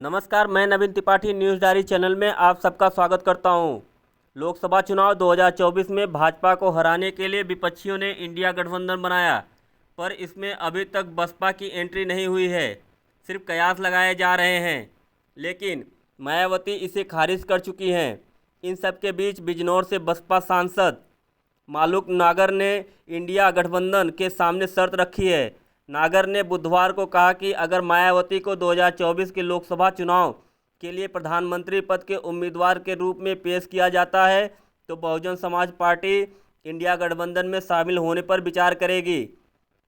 नमस्कार, मैं नवीन Tripathi news diary channel में आप सबका स्वागत करता हूं। लोकसभा चुनाव 2024 में भाजपा को हराने के लिए विपक्षियों ने इंडिया गठबंधन बनाया, पर इसमें अभी तक बसपा की एंट्री नहीं हुई है। सिर्फ कयास लगाए जा रहे हैं, लेकिन मायावती इसे खारिज कर चुकी हैं। इन सब के बीच बिजनौर से बसपा सांसद मालूक नागर ने इंडिया गठबंधन के सामने शर्त रखी है। नागर ने बुधवार को कहा कि अगर मायावती को 2024 के लोकसभा चुनाव के लिए प्रधानमंत्री पद के उम्मीदवार के रूप में पेश किया जाता है तो बहुजन समाज पार्टी इंडिया गठबंधन में शामिल होने पर विचार करेगी।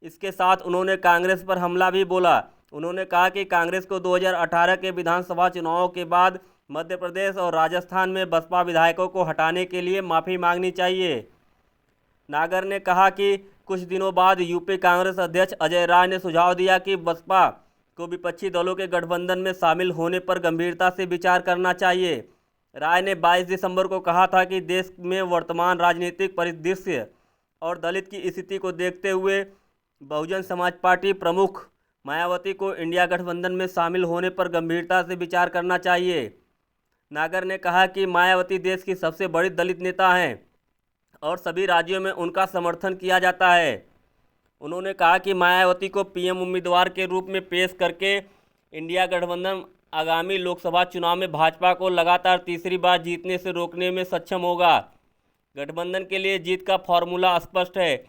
इसके साथ उन्होंने कांग्रेस पर हमला भी बोला। उन्होंने कहा कि कांग्रेस को 2018 के विधानसभा चुनावों के बाद मध्य प्रदेश और राजस्थान में बसपा विधायकों को हटाने के लिए माफ़ी मांगनी चाहिए। नागर ने कहा कि कुछ दिनों बाद यूपी कांग्रेस अध्यक्ष अजय राय ने सुझाव दिया कि बसपा को विपक्षी दलों के गठबंधन में शामिल होने पर गंभीरता से विचार करना चाहिए। राय ने 22 दिसंबर को कहा था कि देश में वर्तमान राजनीतिक परिदृश्य और दलित की स्थिति को देखते हुए बहुजन समाज पार्टी प्रमुख मायावती को इंडिया गठबंधन में शामिल होने पर गंभीरता से विचार करना चाहिए। नागर ने कहा कि मायावती देश की सबसे बड़ी दलित नेता हैं और सभी राज्यों में उनका समर्थन किया जाता है। उन्होंने कहा कि मायावती को पीएम उम्मीदवार के रूप में पेश करके इंडिया गठबंधन आगामी लोकसभा चुनाव में भाजपा को लगातार तीसरी बार जीतने से रोकने में सक्षम होगा। गठबंधन के लिए जीत का फॉर्मूला स्पष्ट है।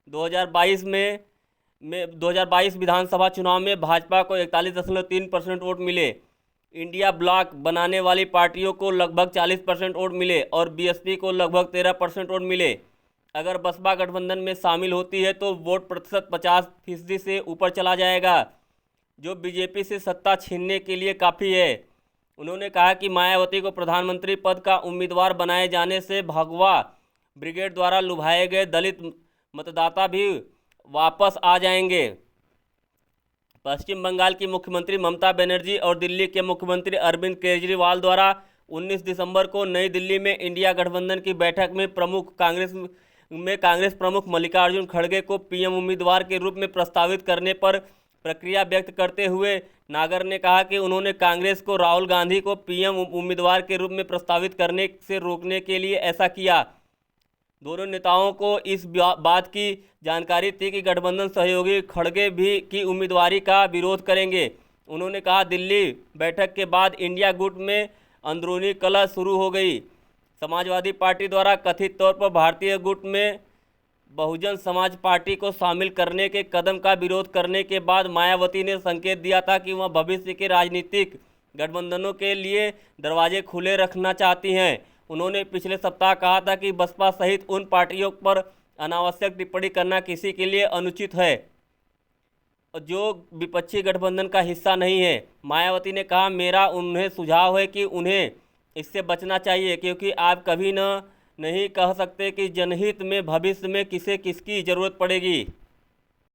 2022 विधानसभा चुनाव में भाजपा को 41.3% वोट मिले। इंडिया ब्लॉक बनाने वाली पार्टियों को लगभग 40% वोट मिले और बीएसपी को लगभग 13% वोट मिले। अगर बसपा गठबंधन में शामिल होती है तो वोट प्रतिशत 50% से ऊपर चला जाएगा, जो बीजेपी से सत्ता छीनने के लिए काफ़ी है। उन्होंने कहा कि मायावती को प्रधानमंत्री पद का उम्मीदवार बनाए जाने से भगवा ब्रिगेड द्वारा लुभाए गए दलित मतदाता भी वापस आ जाएंगे। पश्चिम बंगाल की मुख्यमंत्री ममता बनर्जी और दिल्ली के मुख्यमंत्री अरविंद केजरीवाल द्वारा 19 दिसंबर को नई दिल्ली में इंडिया गठबंधन की बैठक में कांग्रेस प्रमुख मल्लिकार्जुन खड़गे को पीएम उम्मीदवार के रूप में प्रस्तावित करने पर प्रतिक्रिया व्यक्त करते हुए नागर ने कहा कि उन्होंने कांग्रेस को राहुल गांधी को पीएम उम्मीदवार के रूप में प्रस्तावित करने से रोकने के लिए ऐसा किया। दोनों नेताओं को इस बात की जानकारी थी कि गठबंधन सहयोगी खड़गे भी की उम्मीदवारी का विरोध करेंगे। उन्होंने कहा, दिल्ली बैठक के बाद इंडिया गुट में अंदरूनी कलह शुरू हो गई। समाजवादी पार्टी द्वारा कथित तौर पर भारतीय गुट में बहुजन समाज पार्टी को शामिल करने के कदम का विरोध करने के बाद मायावती ने संकेत दिया था कि वह भविष्य के राजनीतिक गठबंधनों के लिए दरवाजे खुले रखना चाहती हैं। उन्होंने पिछले सप्ताह कहा था कि बसपा सहित उन पार्टियों पर अनावश्यक टिप्पणी करना किसी के लिए अनुचित है जो विपक्षी गठबंधन का हिस्सा नहीं है। मायावती ने कहा, मेरा उन्हें सुझाव है कि उन्हें इससे बचना चाहिए, क्योंकि आप कभी नहीं कह सकते कि जनहित में भविष्य में किसे किसकी ज़रूरत पड़ेगी।